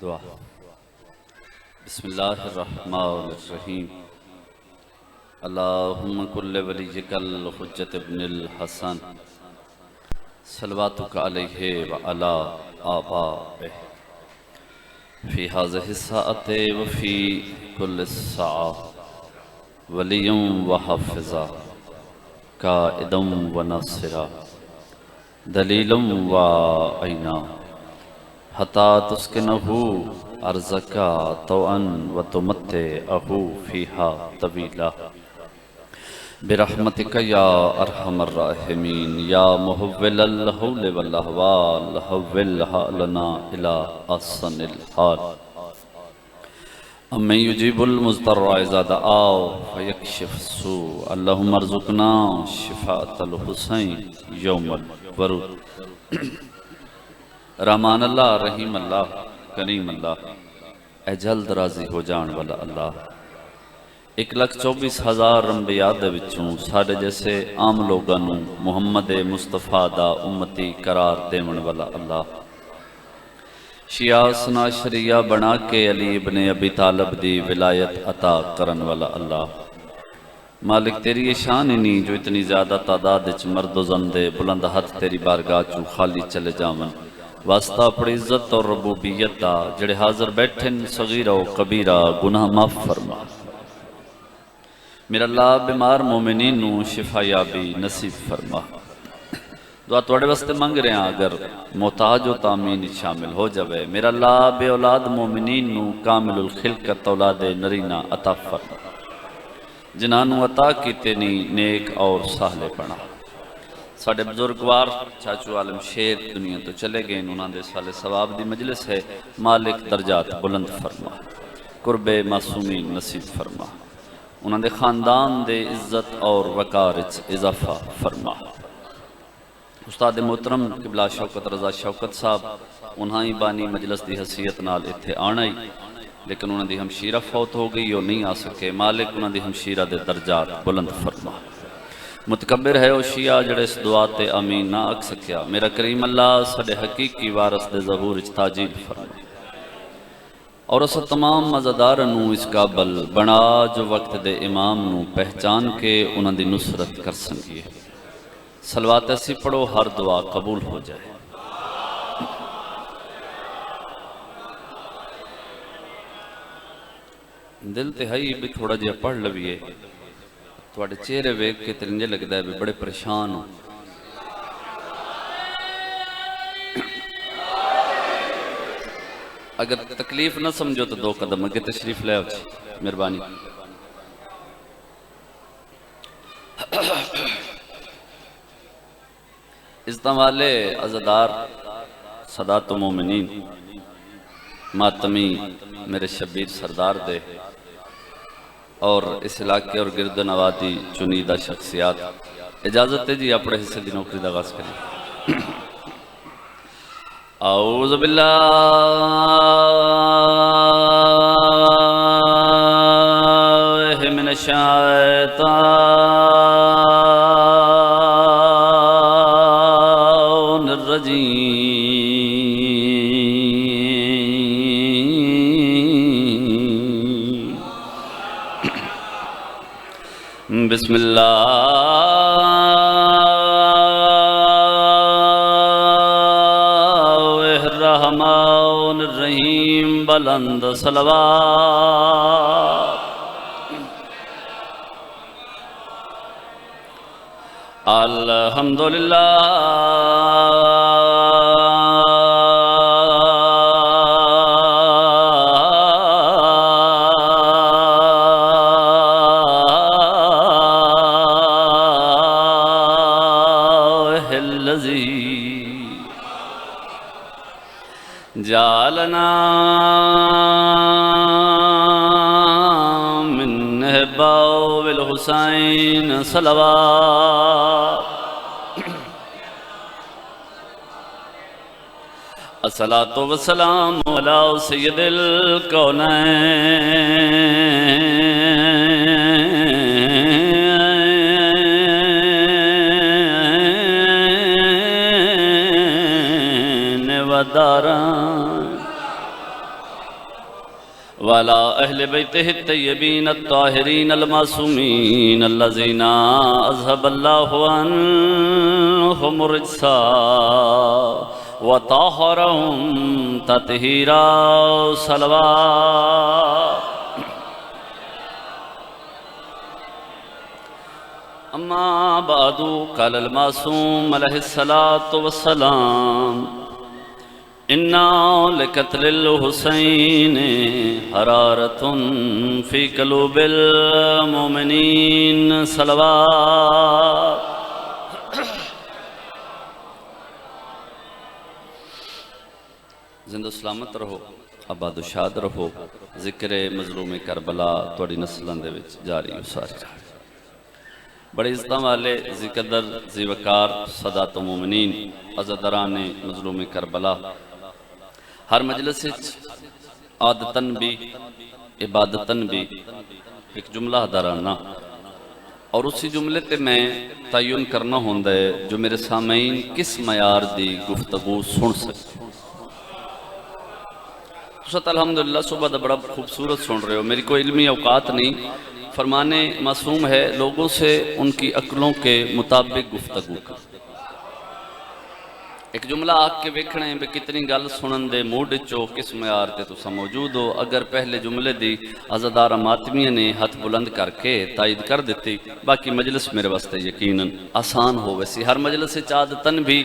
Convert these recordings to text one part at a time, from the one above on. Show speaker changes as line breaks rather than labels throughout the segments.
دعا۔ بسم اللہ الرحمن الرحیم۔ اللہم کل ولیک الحجۃ ابن الحسن صلواتک علیہ وعلی آبائہ فی ہذہ الساعۃ وفی کل ساعۃ ولی و حافظا قائدا و ناصرا دلیلا و عینا حتی تسکنہ ارضک طوعا و تمتعہ فیہا طویلا برحمتک یا ارحم الراحمین یا محول الحول والاحوال حول حالنا الی احسن الحال امن یجیب المضطر اذا دعاه فیکشف السوء اللہم ارزقنا شفاعۃ الحسین یوم الورود۔ رحمان اللہ، رحیم اللہ، کریم اللہ، اے جلد راضی ہو جان والا اللہ، 1,24,000 انبیاء دے وچوں ساڈے جیسے عام لوگاں نوں محمد مصطفیٰ دا امتی قرار دیون والا اللہ، شیعہ سنا شریعہ بنا کے علی ابن ابی طالب دی ولایت عطا کرن والا اللہ، مالک تیری یہ شان ہی نہیں جو اتنی زیادہ تعداد وچ مرد و زن دے بلند ہاتھ تیری بارگاہ چوں خالی چلے جاون، واسطہ اپنی عزت اور ربوبیت دا جڑے حاضر بیٹھن صغیرہ و کبیرہ گناہ معاف فرما۔ میرا اللہ بیمار مومنین نوں شفا یابی نصیب فرما۔ دعا توڑے واسطے مانگ رہے ہیں، اگر محتاج و تامین شامل ہو جاوے۔ میرا اللہ بے اولاد مومنین نوں کامل الخلقت اولاد نرینہ عطا فرما، جنہاں نوں عطا کیتے نی نیک اور صالح بنا۔ ساڑھے بزرگوار چاچو عالم شیر دنیا تو چلے گئے، انہوں نے سال ثواب دی مجلس ہے، مالک درجات بلند فرما، قرب معصومین نصیب فرما، انہوں نے خاندان دے عزت اور وقار اضافہ فرما۔ استاد محترم قبلہ شوکت رضا شوکت صاحب انہاں ہی بانی مجلس دی حیثیت نال اتھے آنا ہی، لیکن انہوں دی ہمشیرہ فوت ہو گئی اور نہیں آ سکے، مالک انہوں دی ہمشیرہ دے درجات بلند فرما۔ متکبر ہے او شیعہ جڑے اس دعا تے آمین نہ آکھ سکیا، میرا کریم اللہ ساڈے حقیقی وارث دے ظہور وچ تاجیل فرما، اور اس تمام مزاداراں نوں اس قابل بنا جو وقت دے امام نوں پہچان کے انہاں دی نصرت کر سکیے۔ صلوات ایسی پڑھو ہر دعا قبول ہو جائے۔ دل تہائی بھی تھوڑا جہا پڑھ لویے، تھوڑے چہرے ویکھ کے ترنجے لگدا ہے بھی بڑے پریشان ہو۔ اگر تکلیف نہ سمجھو تو 2 قدم اگے تشریف لے آؤ، مہربانی۔ عزتاں والے عزادار سادات و مومنین، ماتمی میرے شبیر سردار دے اور اس علاقے اور گرد و نوادی چنیدہ شخصیات، اجازت ہے جی اپنے حصے دی نوکری دا آغاز کریں۔ اعوذ باللہ من الشیطان الرجیم، بسم اللہ الرحمن الرحیم، بلند صلوات۔ الحمدللہ جعلنا من احباء الحسین صلوات۔ الصلاۃ والسلام علی سید الکونین وداران وعلى أهل بيته الطيبين الطاهرين المعصومين الذين أذهب الله عنهم الرجس وطهرهم تطهيرا صلوات. أما بعد قال المعصوم عليه الصلاة والسلام إنا لقتل الحسين حرارة في قلوب المؤمنين صلوات. زندہ سلامت رہو، آباد و شاد رہو. ذکر مظلوم کربلا توڑی نسلوں دے وچ جاری و ساری رہے. بڑے عزت والے ذکردر زیوکار سادات مومنین عزادران مظلوم کربلا، ہر مجلس عادتاً بھی عبادتاً بھی ایک جملہ دارانا اور اسی جملے تے میں تعین کرنا ہوندہ ہے جو میرے سامعین کس معیار دی گفتگو سن سکتے. تو الحمدللہ صبح دا بڑا خوبصورت سن رہے ہو. میری کوئی علمی اوقات نہیں، فرمانے معصوم ہے لوگوں سے ان کی عقلوں کے مطابق گفتگو کر. ایک جملہ آگ کے ویکھنے بے کتنی گل سنن دے موڈ چو کس معیار تے تسا موجود ہو. اگر پہلے جملے دی عزادار ماتمیہ نے ہاتھ بلند کر کے تائید کر دیتی، باقی مجلس میرے واسطے یقیناً آسان ہو. ویسی ہر مجلس عادتاً بھی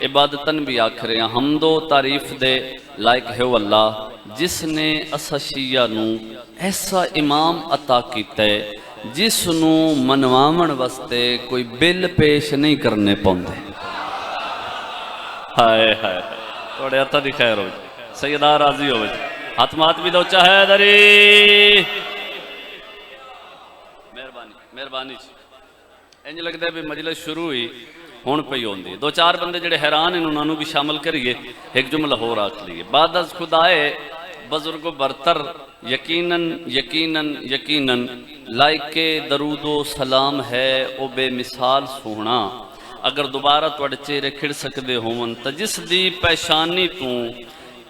عبادتاً بھی آکھ رہے ہیں حمد و تعریف دے لائق ہے وہ اللہ جس نے اسا شیعہ نو ایسا امام عطا کیتا ہے جس نو منوامن واسطے کوئی بل پیش نہیں کرنے پوندے. ہائے ہائے توڑے ہتھا دی خیر ہو جائے، سیدہ راضی ہو جائے، ہاتھ مات بھی دو چاہے دری مہربانی. انج لگتا ہے بھی مجلس شروع ہوئی ہون پئی ہوندی. دو چار بندے جڑے حیران ہیں انہوں بھی شامل کریے. ایک جملہ ہو راکھ لیے. بعد از خدائے بزرگ و برتر یقیناً یقیناً یقیناً لائق درود و سلام ہے او بے مثال سونا. اگر دوبارہ توڑے چہرے کھڑ سکدے ہون تا جس دی پیشانی تو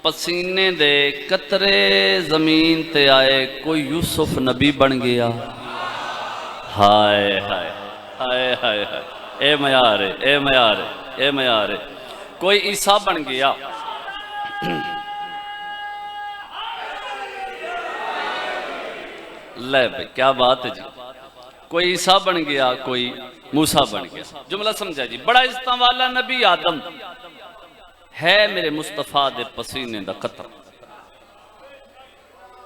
پسینے دے قطرے زمین تے آئے کوئی یوسف نبی بن گیا. ہائے ہائے ہائے ہائے ہائے اے میارے اے میارے اے میارے کوئی عیسیٰ بن گیا. لے بھئی کیا بات ہے جی. کوئی عیسیٰ بن گیا کوئی موسیٰ بن گیا. جملہ سمجھا جی. بڑا عزت والا نبی آدم ہے میرے مصطفیٰ دے پسینے دا قطر.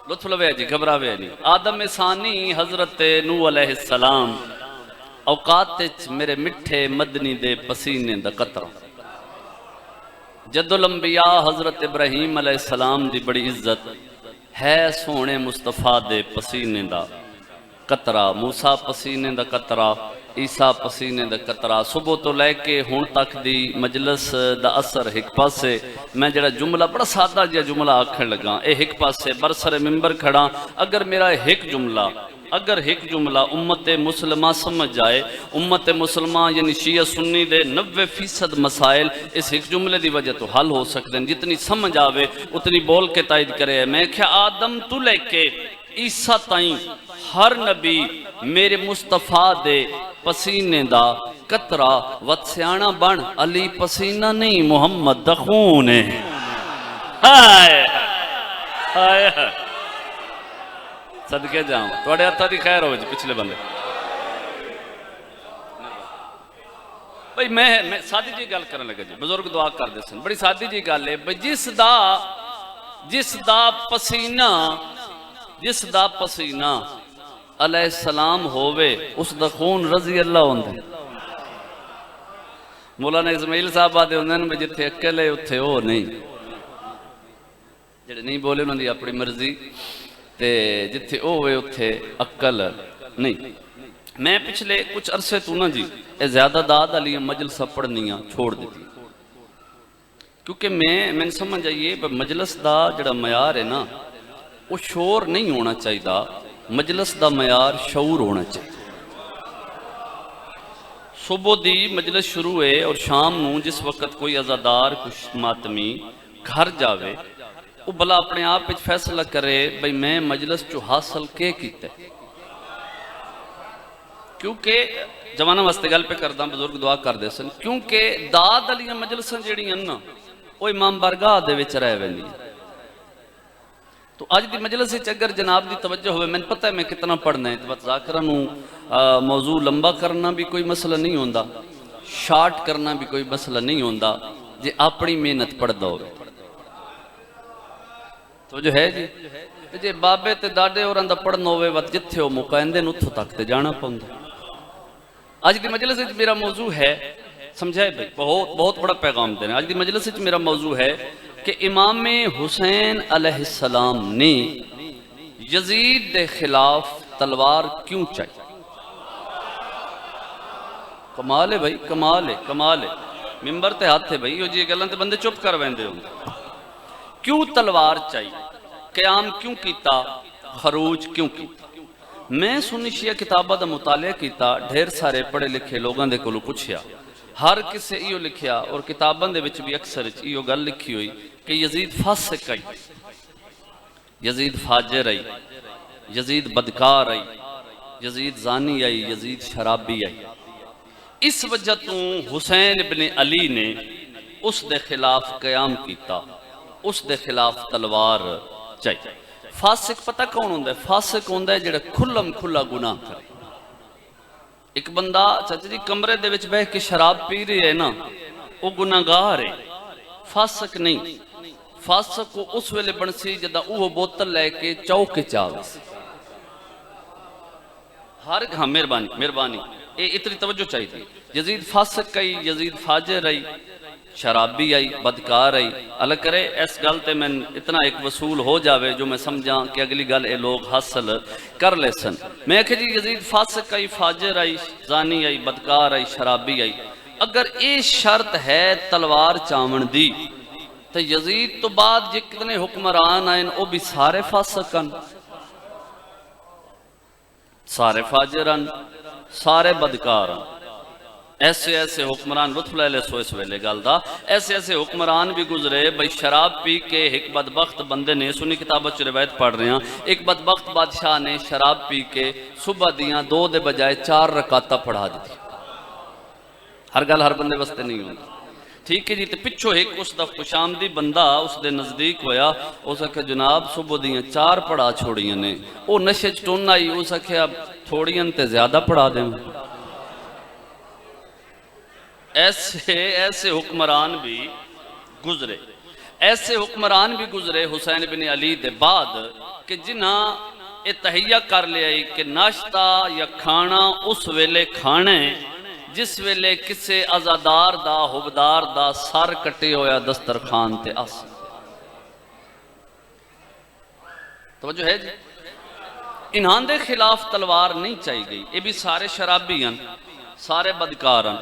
لطف لوے جی گھبراوے جی. آدم ثانی حضرت نوح علیہ السلام اوقات میرے مٹھے مدنی دے پسینے دا قطر. جد الانبیاء حضرت ابراہیم علیہ السلام دی بڑی عزت ہے سونے مصطفیٰ دے پسینے دا قطرہ. موسیٰ پسینے دا قطرہ، عیسیٰ پسینے دا قطرہ. صبح تو لے کے ہون تک دی مجلس دا اثر ایک پاسے میں جڑا جملہ بڑا سادہ جا جملہ آکھن لگا اے ایک پاسے برسر ممبر کھڑا. اگر میرا ایک جملہ امت مسلمہ سمجھ جائے، امت مسلمہ یعنی شیعہ سنی دے 90% مسائل اس ایک جملے دی وجہ تو حل ہو سکتے ہیں. جتنی سمجھ آوے اتنی بول کے تائید کرے. میں کہا آدم تو لے کے عیسیٰ تائیں ہر نبی میرے مصطفیٰ دے پسینے دا قطرہ وطسیانہ بن. علی پسینہ نہیں محمد دخون ہے. ہائے ہائے صدقے جاؤں توڑے ہتھا دی خیر ہو جی. پچھلے بندے بھئی میں سادی جی گل کرنے لگا جی. بزرگ دعا کر دے سن. بڑی سادی جی گل ہے بھئی جس دا پسینہ علیہ السلام ہووے اس دا خون رضی اللہ ہوندے. مولانا اسماعیل صاحب آدھے ہوندے ہیں جتھے عقل ہے اتھے او نہیں. جڑے نہیں بولے انہوں دی اپنی مرضی تے جتھے او ہوئے اتھے عقل نہیں. میں پچھلے کچھ عرصے تو نا جی اے زیادہ داد علی مجلسہ پڑھنیاں چھوڑ دیتی کیونکہ میں سمجھ آئیے مجلس دا جڑا معیار ہے نا وہ شور نہیں ہونا چاہیے. مجلس دا معیار شعور ہونا چاہیے. صبح دی مجلس شروع ہے اور شام نو جس وقت کوئی عزادار کچھ ماتمی گھر جاوے وہ بلا اپنے آپ وچ فیصلہ کرے بھئی میں مجلس چو حاصل کے کیتے، کیونکہ جوانہ واسطے گل پہ کردہ بزرگ دعا کر دے سن، کیونکہ داد علیہ مجلساں جیڑی ہیں نا وہ امام بارگاہ دے وچ رہ ویندی۔ تو آج دی مجلس وچ اگر جناب دی توجہ ہوئے، میں پتہ ہے میں کتنا پڑھنا ہے، تو ذاکرہ نو موضوع لمبا کرنا بھی کوئی مسئلہ نہیں ہوندا، شارٹ کرنا بھی کوئی مسئلہ نہیں ہوندا، جے اپنی محنت پڑھ دو۔ تو جو ہے جی جے بابے تے داڑے اور اندہ پڑھنا ہوئے وقت جتھے ہو مقایندے نتھو تک تے جانا پاؤندہ۔ آج دی مجلس وچ میرا موضوع ہے، سمجھائے بھائی بہت بڑا پیغام دینا۔ آج دی مجلس وچ میرا موضوع ہے کہ امام حسین علیہ السلام نے یزید دے خلاف تلوار کیوں چاہیے؟ کمال ہے بھائی، کمال ہے، کمال ہے۔ ممبر تے ہاتھ ہے بھائی، یہ گلن تے بندے چپ کر ویندے ہوں۔ کیوں تلوار چاہیے؟ قیام کیوں کیتا؟ خروج کیوں کیتا؟ میں سنی شیعہ کتابہ دا مطالعہ کیتا، ڈھیر سارے پڑھے لکھے لوگاں دے کولو پوچھیا، ہر کسے ایو لکھیا اور کتاباں دے وچ بھی اکثر ایو گل لکھی ہوئی کہ یزید فاسق آئی، یزید فاجر آئی، یزید بدکار آئی، یزید زانی آئی، یزید شرابی آئی۔ اس وجہ تو حسین ابن علی نے اس دے خلاف قیام کیتا، اس دے خلاف تلوار چاہیے۔ فاسق پتہ کون ہوندہ ہے؟ فاسق ہوندہ ہے جڑا کھلم کھلا گناہ کرے۔ ایک بندہ چاچا جی کمرے دے وچ بیٹھ کے شراب پی رہی ہے نا، وہ گناہگار ہے، فاسق نہیں۔ فاسق کو اس ویلے بنسی جدہ وہ بوتل لے کے چوک چاوے سی۔ ہر ہاں مہربانی یہ اتنی توجہ چاہیے تھی۔ یزید فاسق آئی، یزید فاجر آئی، شرابی آئی، بدکار آئی۔ اللہ کرے اس گل تے میں اتنا ایک وصول ہو جاوے جو میں سمجھاں کہ اگلی گل اے لوگ حاصل کر لے سن۔ میں کہ جی یزید فاسق آئی، فاجر آئی، زانی آئی، بدکار آئی، شرابی آئی۔ اگر اے شرط ہے تلوار چاون دی تو یزید تو بعد جے کتنے حکمران آئیں وہ بھی سارے فاسقن، سارے فاجرن، سارے بدکارن۔ ایسے ایسے حکمران لطف لے لے سو اس ویلے گل دا، ایسے ایسے حکمران بھی گزرے بھئی شراب پی کے ایک بدبخت بندے نے، سنی کتابت چ روایت پڑھ رہے ہیں، ایک بدبخت بادشاہ نے شراب پی کے صبح دیاں 2 دے بجائے 4 رکعتاں پڑھا دی تھی۔ ہر گل ہر بندے واسطے نہیں ہوندی، ٹھیک ہے جی۔ تے پچھو ایک اس دا خوشامدی بندہ اس دے نزدیک ہویا، اس آکھیا جناب صبح دیاں 4 پڑھا چھوڑیاں نے، او نشے چ ٹون آئی، اس آکھیا تھوڑیاں تے زیادہ پڑھا دیں۔ ایسے حکمران بھی گزرے، ایسے حکمران بھی گزرے حسین بن علی دے بعد کہ جنہاں یہ تہیہ کر لیا کہ ناشتہ یا کھانا اس ویلے کھانے جس ویلے کسے عزادار دا حبدار دا سر کٹے ہویا دسترخوان تے آس۔ توجہ ہے جی؟ انہاں دے خلاف تلوار نہیں چاہی گئی، یہ بھی سارے شرابی ہیں، سارے بدکارن،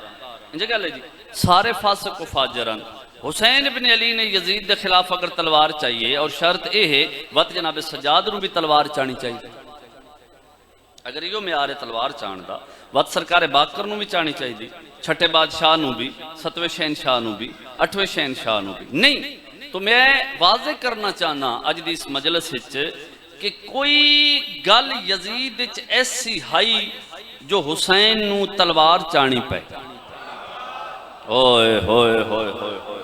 انجھے کہہ لے جی سارے فاسق و فاجرن۔ حسین ابن علی نے یزید دے خلاف اگر تلوار چاہیے اور شرط اے ہے وقت جناب سجاد نو بھی تلوار چاہنی چاہیے، اگر یہ معیار تلوار چاہن دا وقت سرکار باقر نو بھی چاہنی چاہیے، چھٹے بادشاہ نو بھی، 7ویں شہنشاہ نو بھی، 8ویں شہنشاہ نو بھی نہیں۔ تو میں واضح کرنا چاہنا اج دی اس مجلس وچ کہ کوئی گل یزید وچ ایسی ہائی جو حسین نو تلوار چاہنی پے۔ ہوئے ہوئے ہوئے ہوئے ہوئے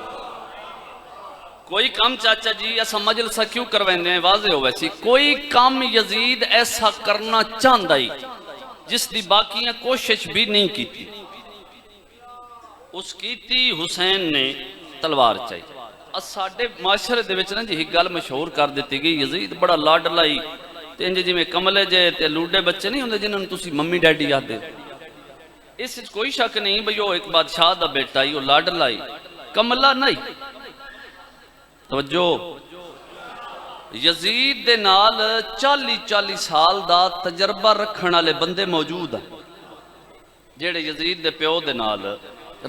کوئی کام چاچا جی ایسا مجلسہ کیوں کرویندے ہیں واضح ہو ویسی، کوئی کام یزید ایسا کرنا چاہندہ ہی جس دی باقیاں کوشش بھی نہیں کی تھی، اس کی تھی حسین نے تلوار چاہیے۔ ساڈے معاشرے دے وچ نا جی ایک گل مشہور کر دیتی گئی، یزید بڑا لاڈلائی تے انج جی میں کملے جے تے لوڈے بچے نہیں ہوندے جنہاں نوں تسی ممی ڈیڈی یاد دے، اس وچ کوئی شک نہیں بھئی وہ ایک بادشاہ دا بیٹا ہی، وہ لاڈلائی کملا نہیں۔ توجہ، یزید دے نال 40 سال دا تجربہ رکھن والے بندے موجود ہیں جیڑے یزید دے پیو دے نال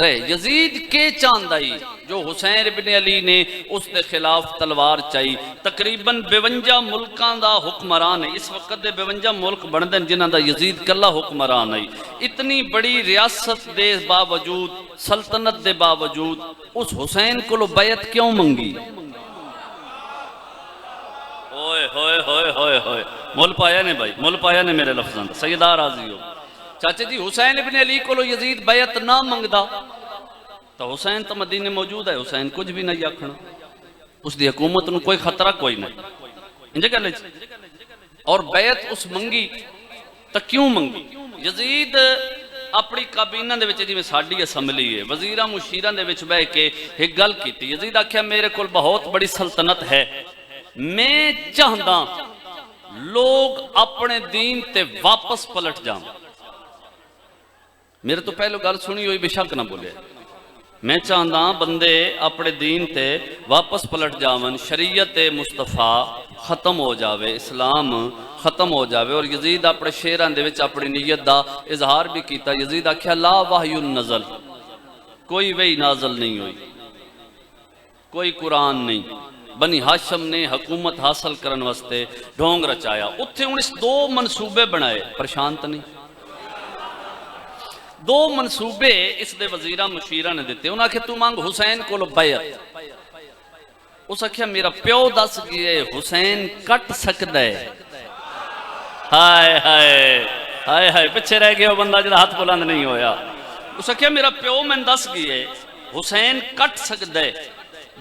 رہے۔ یزید کے چاندہ ہی جو حسین ابن علی نے اس دے خلاف تلوار چاہی، تقریباً 52 ملکان دا حکمران ہے، اس وقت دے 52 ملک بندن جنہاں دا یزید کلا حکمران ہے۔ اتنی بڑی ریاست دے باوجود، سلطنت دے باوجود اس حسین کو لو بیعت کیوں منگی؟ ہوئے ہوئے ہوئے ہوئے ہوئے مل پایا نے بھائی، مل پایا نے میرے لفظاں دا، سیدہ راضی ہو چاچے جی حسین ابن علی کو یزید بیعت نہ منگدا تو حسین تو مدینے موجود ہے، حسین کچھ بھی نہیں آکھنا، اس دی حکومت نو کوئی خطرہ کوئی نہیں انجھے کہہ لے اور بیعت اس منگی تو کیوں منگی؟ یزید اپنی کابینہ دے وچ جی میں ساڈی اسمبلی ہے وزیراں مشیراں دے وچ بیٹھ کے ایک گل کیتی، یزید آکھیا میرے کول بہت بڑی سلطنت ہے، میں چاہندا لوگ اپنے دین تے واپس پلٹ جاؤں، میرے تو پہلو گل سنی ہوئی بے شک نہ بولے، میں چاہندا بندے اپنے دین تے واپس پلٹ جاون، شریعت مصطفیٰ ختم ہو جاوے، اسلام ختم ہو جاوے۔ اور یزید اپنے شعراں دے وچ اپنی نیت دا اظہار بھی کیتا، یزید آکھیا لا وحی نزل، کوئی وحی نازل نہیں ہوئی، کوئی قرآن نہیں، بنی ہاشم نے حکومت حاصل کرن واسطے ڈھونگ رچایا، اتھے انیس دو منصوبے بنائے، پریشان تو نہیں، دو منصوبے اس دے وزیرہ مشیرہ نے دیتے، انہاں کہ تو مانگ حسین کو لو بیعت، اس اکھیا میرا پیو دس گئے حسین کٹ سکتا ہے، ہائے ہائے ہائے ہائے پچھے رہ گیا وہ بندہ جڑا ہاتھ بلند نہیں ہویا، اس اکھیا میرا پیو میں دس گئے حسین کٹ سکتا ہے،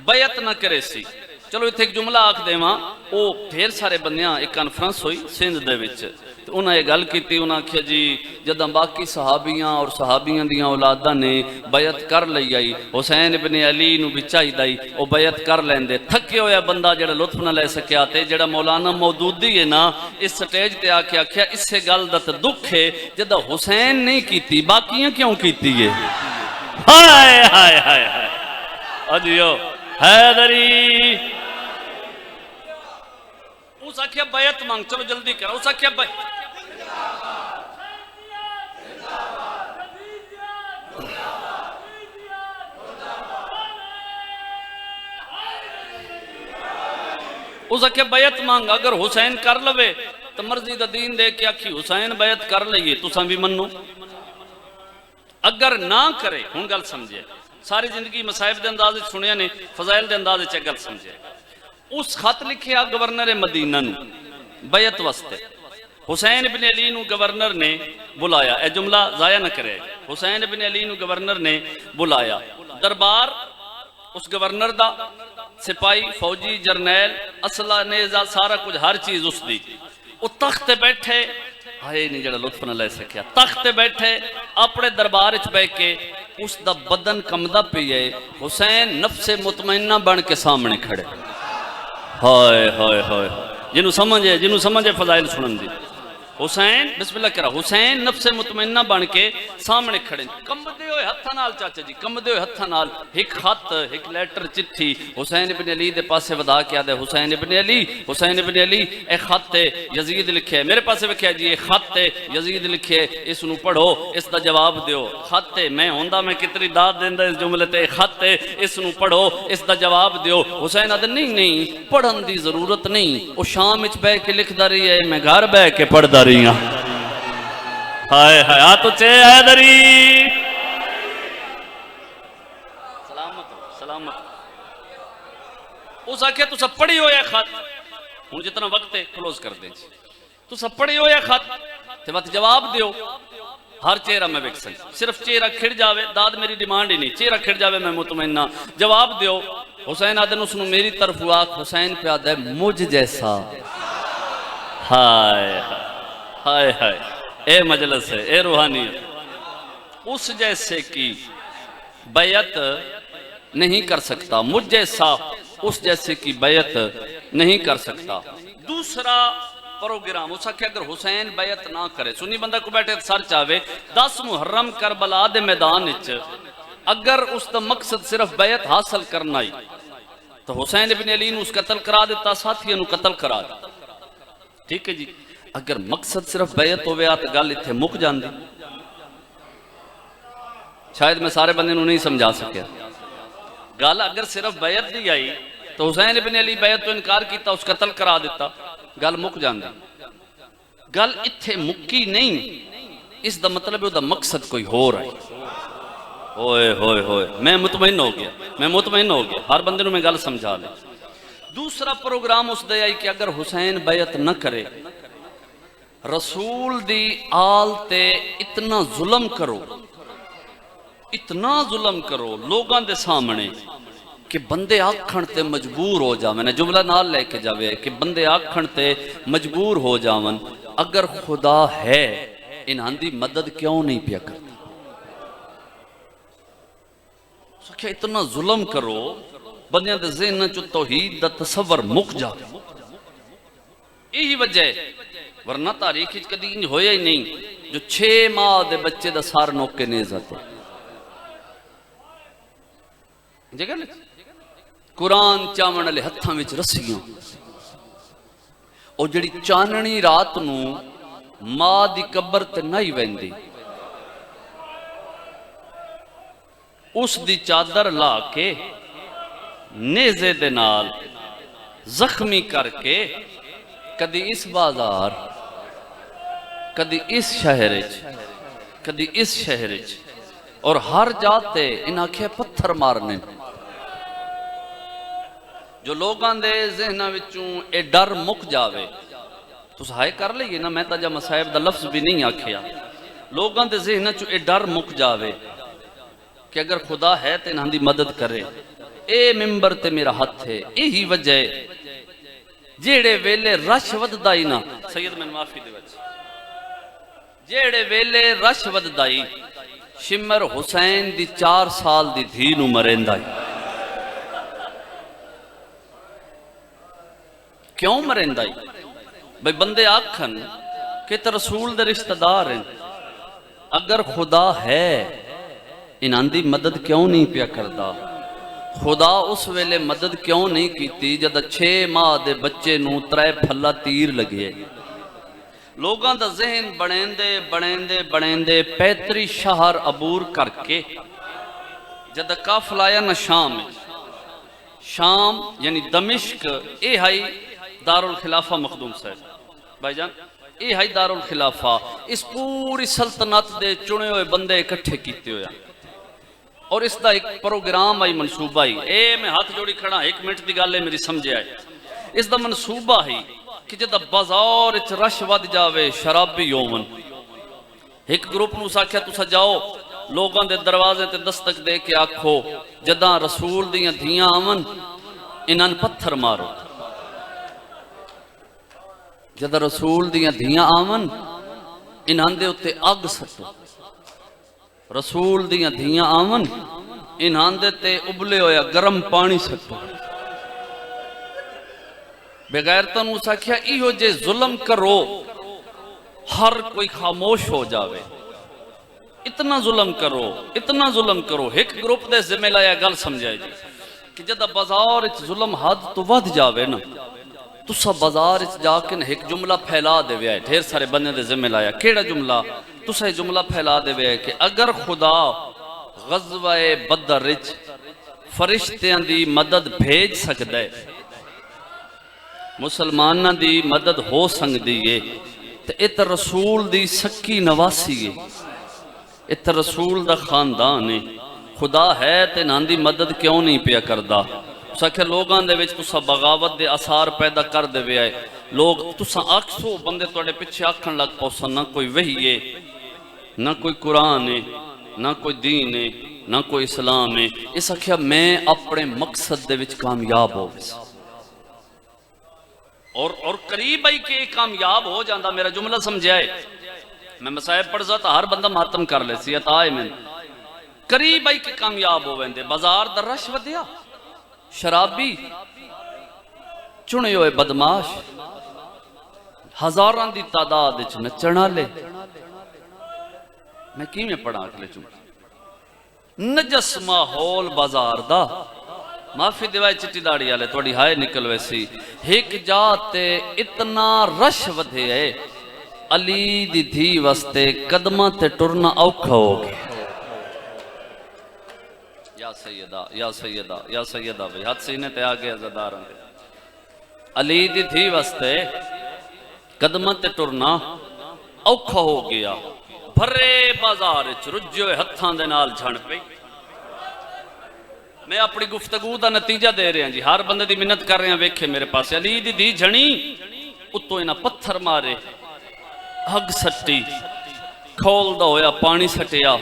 بیعت نہ کرے سی۔ چلو اتھے ایک جملہ آکھ دے ماں او ڈھیر سارے بندیاں ایک کانفرنس ہوئی سندھ دے وچ، تو انہاں یہ گل کیتی، انہاں کہا جی جدہ باقی صحابیاں اور صحابیاں دیاں اولادہ نے بیعت کر لئی آئی، حسین ابن علی نو بچائی دائی او بیعت کر لیندے، تھکے ہویا بندہ جڑا لطف نہ لے سکے آتے، جڑا مولانا مودودی ہے نا اس سٹیج تے آکے آکھیا اس سے گل دا تے دکھ ہے جدہ حسین نہیں کیتی باقیاں کیوں کیتی ہے؟ ہائے ہائے ہائے ہائے اجیو حیدری اس آکھیا بیعت مانگ، چلو جلدی کرو، اس آکھیا بیعت اس آکھیا بیعت مانگ، اگر حسین کر لوے تو مرضی دا دین دے کے آکھی حسین بیعت کر لئیے تو ساں بھی منو، اگر نہ کرے ہون گل سمجھے، ساری زندگی مصائب دے اندازے سنیا نے، فضائل دے اندازے چا گل سمجھے، اس خط لکھیا گورنر مدینہ نو بیعت واسطے، حسین ابن علی نو گورنر نے بلایا، اے جملہ ضائع نہ کرے، حسین ابن علی نو گورنر نے بلایا، دربار اس گورنر دا، سپاہی فوجی جرنیل اسلحہ نیزہ سارا کچھ ہر چیز اس دی، وہ تخت بیٹھے، ہائے نہیں جڑا لطف نہ لے سکیا، تخت بیٹھے اپنے دربار اچ بیٹھ کے اس دا بدن کمدہ پیئے، حسین نفس مطمئنہ بن کے سامنے کھڑے، ہائے ہائے ہائے جنہوں سمجھے فضائل سنن دی، حسین بسم اللہ کرا، حسین نفس مطمئنہ بن کے سامنے کھڑے، کم دے ہوئے ہتھا نال چاچا جی، کم دے ہوئے ہتھا نال، ایک خط ایک لیٹر چٹھی حسین ابن علی دے پاسے ودا کیا دے، حسین ابن علی اے خط یزید لکھے، میرے پاسے وکھیا جی اے خط یزید لکھے، اس نو پڑھو، اس دا جواب دیو، خط میں ہوندہ میں کتنی داد دیندہ اس جملے تے، خط اس نو پڑھو، اس دا جواب دیو، حسین آدھے نہیں پڑھن دی ضرورت نہیں، وہ شام اچ بے کے لکھ دا رہی ہے، میں گھر بے کے پڑھ دا رہی ہاں، ہائے ہائے آتو چے حیدری سلامت اس آکھے تو سب پڑھی ہویا خط، ہوں جتنا وقت ہے کلوز کر دیں تو سب پڑھی ہویا خط تے وقت جواب دیو، ہر چہرہ میں وکسن، صرف چہرہ کھڑ جاوے، داد میری ڈیمانڈ ہی نہیں، چہرہ کھڑ جاوے میں مطمئنہ، جواب دیو، حسین آدن اس نے میری طرف واقع، حسین پہ آدھا ہے مجھ جیسا، ہائے ہائے ہائے اے مجلس ہے، اے روحانیت، اس جیسے کی بیعت نہیں کر سکتا، مجھ جیسا اس جیسے کی بیعت نہیں کر سکتا۔ دوسرا پروگرام اسا کہ اگر حسین بیعت نہ کرے، سنی بندہ کو بیٹھے سر چاہوے 10 محرم کربلا دے میدان اچھ، اگر اس دا مقصد صرف بیعت حاصل کرنا ہی تو حسین ابن علی نے اس قتل کرا دیتا، ساتھیوں نے قتل کرا دیتا، ٹھیک ہے جی۔ اگر مقصد صرف بیعت ہوئے آتا گل اتھے مک جان دی، شاید میں سارے بندے نو نہیں سمجھا سکیا، گل اگر صرف بیعت دی آئی تو حسین ابن علی بیعت تو انکار کیتا، اس قتل کرا دیتا، گل مک جان دی، گل اتھے مکی نہیں، اس دا مطلب ہے دا مقصد کوئی ہو رہا ہے، ہوئے ہوئے ہوئے میں مطمئن ہو گیا، ہر بندے نو میں گل سمجھا لے، دوسرا پروگرام اس دے آئی کہ اگر حسین بیعت نہ کرے رسول دی آل تے اتنا ظلم کرو، اتنا ظلم کرو لوگاں دے سامنے کہ بندے آکھن تے مجبور ہو جاویں. نے جملہ نال لے کے جاوے کہ بندے آکھن تے مجبور ہو جاون اگر خدا ہے انہاں دی مدد کیوں نہیں پیا کرتا. سکھیا اتنا ظلم کرو بندیاں دے ذہن چ توحید دا تصور مک جاوے. یہی وجہ ہے، ورنہ تاریخ کدی انج ہویا ہی نہیں جو 6 ماہ دے بچے دا سار نوک کے نیزہ تے جگہ نا قرآن چاون والے ہتھاں وچ رسیاں، او جڑی چاننی رات نو ماں دی قبر تے نہیں ویندی اس دی چادر لا کے نیزے دے نال زخمی کر کے کدی اس بازار کدی اس شہر کدی اس شہر اور ہر جاتے ان آنکھیں پتھر مارنے جو لوگاں دے ذہنہ وچوں اے ڈر مک جاوے. تو سہائے کر لئیے نا، میں تاجہ مصائب دا لفظ بھی نہیں آکھیا. لوگاں دے ذہنہ چوں اے ڈر مک جاوے کہ اگر خدا ہے تے انہاں دی مدد کرے. اے ممبر تے میرا ہاتھ ہے. یہی وجہ ہے جیڑے ویلے رش ودائی نا سید میں معافی دے وچ جیڑے ویلے رش ودائی شمر حسین دی 4 سال دی دھی نو مرندائی. کیوں مرندائی؟ بھئی بندے آکھن کہ تے رسول دے رشتہ دار ہیں، اگر خدا ہے انہاں دی مدد کیوں نہیں پیا کردا؟ خدا اس ویلے مدد کیوں نہیں کیتی جد 6 ماہ دے بچے نو 3 پھلا تیر لگے. لوگاں دا ذہن بڑھیندے پیتری شہر عبور کر کے جد قافلہ آیا نہ شام یعنی دمشق اے ہائی دارالخلافہ مخدوم صاحب بھائی جان، اے ہائی دارالخلافہ. اس پوری سلطنت دے چنے ہوئے بندے اکٹھے کیتے ہویا اور اس دا ایک پروگرام آئی منصوبہ ہی. اے میں ہاتھ جوڑی کھڑا 1 منٹ دی گالے میری سمجھے آئے. اس دا منصوبہ ہی کہ جدہ بازار اچ رش ود جاوے شرابی یومن ایک گروپ نو ساکھیا تسا جاؤ لوگاں دے دروازے تے دستک دے کے آکھو جدہ رسول دیاں دھیاں آمن انہاں پتھر مارو. جدہ رسول دیاں دھیاں آمن انہاں دے اتے اگ سٹو. رسول دیاں دھیاں آمن انہاں دے تے ابلے ہویا گرم پانی سٹو. بغیرتاں نو ساکھیا ایہو جے ظلم کرو ہر کوئی خاموش ہو جاوے. اتنا ظلم کرو. ایک گروپ دے ذمہ لایا گل سمجھائے جی کہ جدہ بازار اچ ظلم حد تو ود جاوے نا تسا بازار اچ جا کے ایک جملہ پھیلا دے وے آئے. ڈھیر سارے بندے دے ذمہ لایا کیڑا جملہ؟ تسا یہ جملہ پھیلا دے وے کہ اگر خدا غزوہ بدر اچ فرشتیاں دی مدد بھیج سکدا ہے، مسلماناں دی مدد ہو سکدی ہے، تے اے تے رسول دی سکی نواسی ہے، اے تے رسول دا خاندان ہے. خدا ہے تے انہاں دی مدد کیوں نہیں پیا کردا؟ ساکھے لوگاں دے وچ تسا بغاوت دے اثار پیدا کر دے وے آئے. لوگ تسا آکسو بندے توڑے پیچھے آکھن لگ پوسا نہ کوئی وحی ہے، نہ کوئی قرآن ہے، نہ کوئی دین ہے، نہ کوئی اسلام ہے. اس آکھیا میں اپنے مقصد دے وچ کامیاب ہو گئے اور قریب آئی کہ کامیاب ہو جاندہ. میرا جملہ سمجھائے میں مسائب پڑھ جاتا ہر بندہ ماتم کر لے سی عطائے میں قریب آئی کہ کامیاب ہو ویندے. بازار در رش ودیا شرابی چنے ہوئے بدماش ہزاران دی تعداد اچ نچنا لے. میں کی میں پڑھا اکلے چونکہ نجس ماحول بازار دا معافی دیوائی چٹی داڑی آلے توڑی ہائے نکل ویسی. ایک جاتے اتنا رش ودھے ہے علی دی دھی وستے قدمہ تے ٹرنا اوکھا ہو گئے. یا سیدہ یا سیدہ یا سیدہ بھئی ہاتھ سینے تے آگے ازدارن دے. علی دی دھی وستے قدمہ تے ٹرنا اوکھا ہو گیا. بھرے بازار رجوے ہتھاں دے نال جھن پئی. میں اپنی گفتگو دا نتیجہ دے رہا جی، ہر بندے دی منت کر رہے ہیں، ویکھے میرے پاس علی دی دی جھنی اتو انہاں پتھر مارے، ہگ سٹی، کھول دا ہویا پانی سٹیا،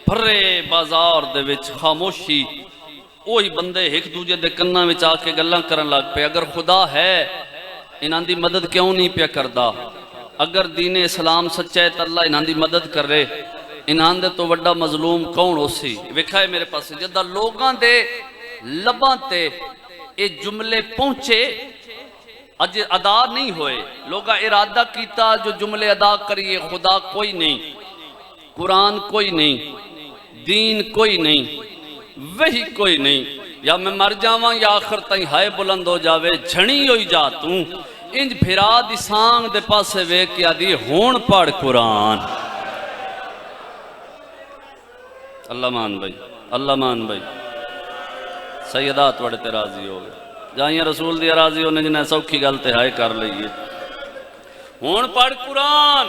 بھرے بازار دے وچ خاموشی، وہی بندے ایک دوجے دے کناں وچ آ کے گلاں کرن لگ پے، اگر خدا ہے انہاں دی مدد کیوں نہیں پیا کردا؟ اگر دین اسلام سچا ہے تو اللہ انہاں دی مدد کر رہے، انہاں دے تو وڈا مظلوم کون ہو سی؟ ویکھا ہے میرے پاس جدہ لوگاں دے لباں تے اے جملے پہنچے اج ادا نہیں ہوئے، لوگا ارادہ کیتا جو جملے ادا کریے، خدا کوئی نہیں، قرآن کوئی نہیں، دین کوئی نہیں، وہی کوئی نہیں، یا میں مر جاواں یا آخر تائیں ہائے بلند ہو جاوے، جھنی ہوئی جا توں انج بھرا دی سانگ دے پاسے وے کیا دی ہون پڑھ قرآن۔ اللہ مان بھائی، اللہ مان بھائی، سیدات وڑے تے راضی ہو گئے، جائیں رسول دی راضی ہونے جنہیں سوکھی گلتے ہائے کر لئیے۔ ہون پڑھ قرآن،